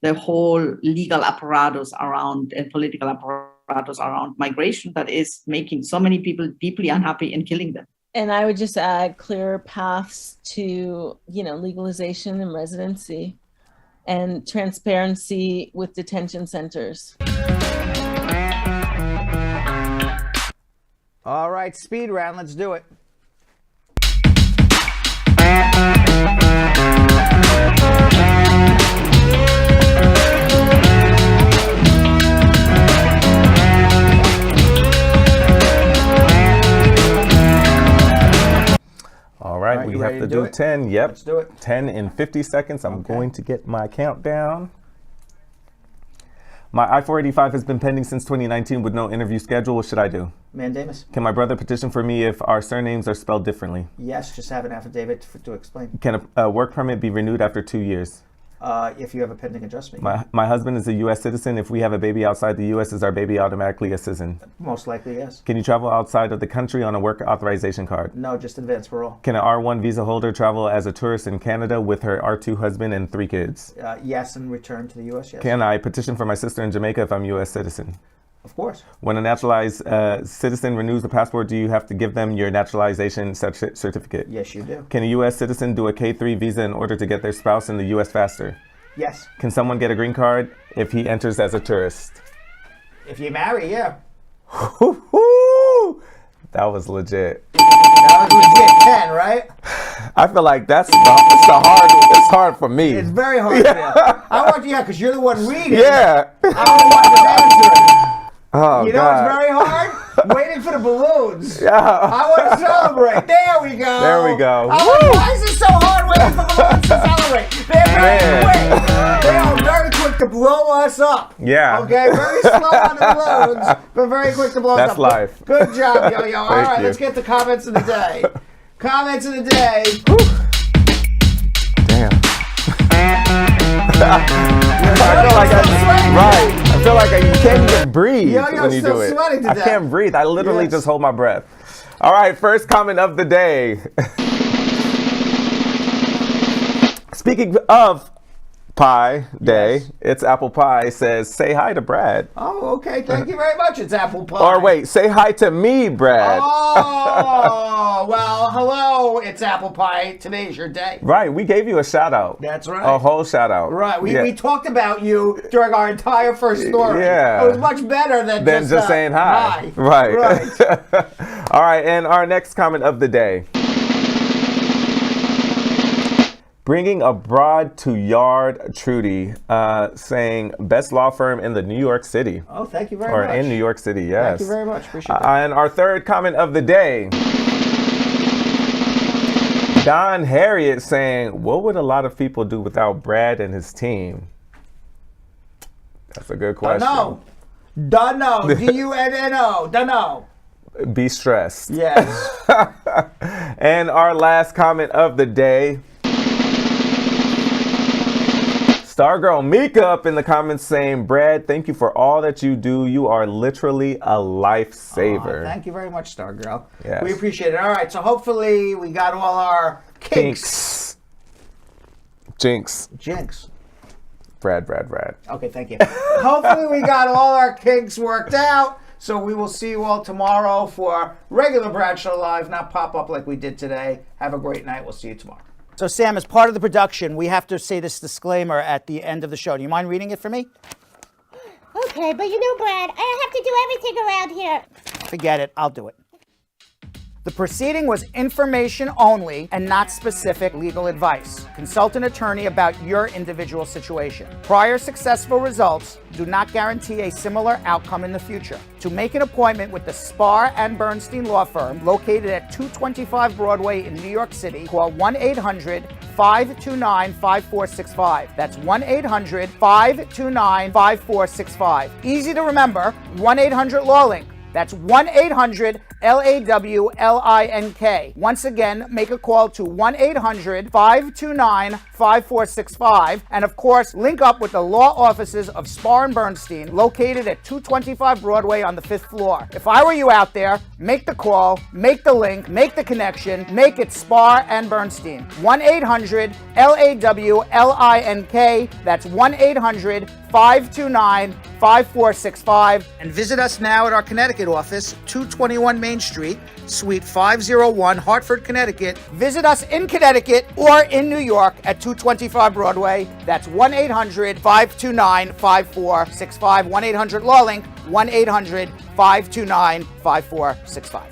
the whole legal apparatus around and political apparatus around migration that is making so many people deeply unhappy and killing them. And I would just add clear paths to, legalization and residency and transparency with detention centers. All right, speed round. Let's do it. All right, we have to do 10. Yep. Let's do it. 10 in 50 seconds. I'm going to get my countdown. My I-485 has been pending since 2019 with no interview schedule. What should I do? Mandamus. Can my brother petition for me if our surnames are spelled differently? Yes, just have an affidavit to explain. Can a work permit be renewed after 2 years? If you have a pending adjustment. My husband is a U.S. citizen. If we have a baby outside the U.S., is our baby automatically a citizen? Most likely, yes. Can you travel outside of the country on a work authorization card? No, just advance parole. Can an R1 visa holder travel as a tourist in Canada with her R2 husband and 3 kids? Yes, and return to the U.S., yes. Can I petition for my sister in Jamaica if I'm a U.S. citizen? Of course. When a naturalized citizen renews the passport, do you have to give them your naturalization certificate? Yes, you do. Can a U.S. citizen do a K3 visa in order to get their spouse in the U.S. faster? Yes. Can someone get a green card if he enters as a tourist? If you marry, yeah. That was legit. That was legit 10, right? I feel like it's hard for me. It's very hard for you. I want you, because you're the one reading. Yeah. I don't want to answer it. Oh, you know what's very hard? Waiting for the balloons. Yeah. I want to celebrate. There we go. There we go. Why is it so hard waiting for balloons to celebrate? They're very quick. They are very quick to blow us up. Yeah. Okay, very slow on the balloons, but very quick to blow us up. That's life. Good job, Yo-Yo. All right, let's get the comments of the day. Comments of the day. Damn. I feel like you can't even breathe when you do it. I can't breathe. I literally just hold my breath. All right, first comment of the day. Speaking of Pie Day, it's Apple Pie says, say hi to Brad. Oh, okay. Thank you very much. It's Apple Pie. Or wait, say hi to me, Brad. Oh, well, hello. It's Apple Pie. Today's your day. Right. We gave you a shout out. That's right. A whole shout out. Right. We talked about you during our entire first story. Yeah. It was much better than just saying hi. Right. All right. And our next comment of the day. Bringing a broad to yard, Trudy, saying best law firm in the New York City. Oh, thank you very much. Or in New York City, yes. Thank you very much. Appreciate that. And our third comment of the day. Don Harriet saying, what would a lot of people do without Brad and his team? That's a good question. Dunno. D-U-N-N-O. Dunno. Be stressed. Yes. And our last comment of the day. Stargirl Mika up in the comments saying, Brad, thank you for all that you do. You are literally a lifesaver. Thank you very much, Stargirl. Yes. We appreciate it. All right, so hopefully we got all our kinks. Jinx. Brad. Okay, thank you. Hopefully we got all our kinks worked out. So we will see you all tomorrow for regular Bradshaw Live, not pop-up like we did today. Have a great night. We'll see you tomorrow. So, Sam, as part of the production, we have to say this disclaimer at the end of the show. Do you mind reading it for me? Okay, but you know, Brad, I have to do everything around here. Forget it. I'll do it. The proceeding was information only and not specific legal advice. Consult an attorney about your individual situation. Prior successful results do not guarantee a similar outcome in the future. To make an appointment with the Spar and Bernstein Law Firm, located at 225 Broadway in New York City, call 1-800-529-5465. That's 1-800-529-5465. Easy to remember, 1-800-LAW-LINK. That's 1-800-LAWLINK. Once again, make a call to 1-800-529-5465. And of course, link up with the law offices of Spar and Bernstein, located at 225 Broadway on the 5th floor. If I were you out there, make the call, make the link, make the connection, make it Spar and Bernstein. 1-800-LAWLINK. That's 1-800-529-5465. And visit us now at our Connecticut office, 221 Main Street, Suite 501, Hartford, Connecticut. Visit us in Connecticut or in New York at 225 Broadway. That's 1-800-529-5465. 1-800-LAW-LINK, 1-800-529-5465.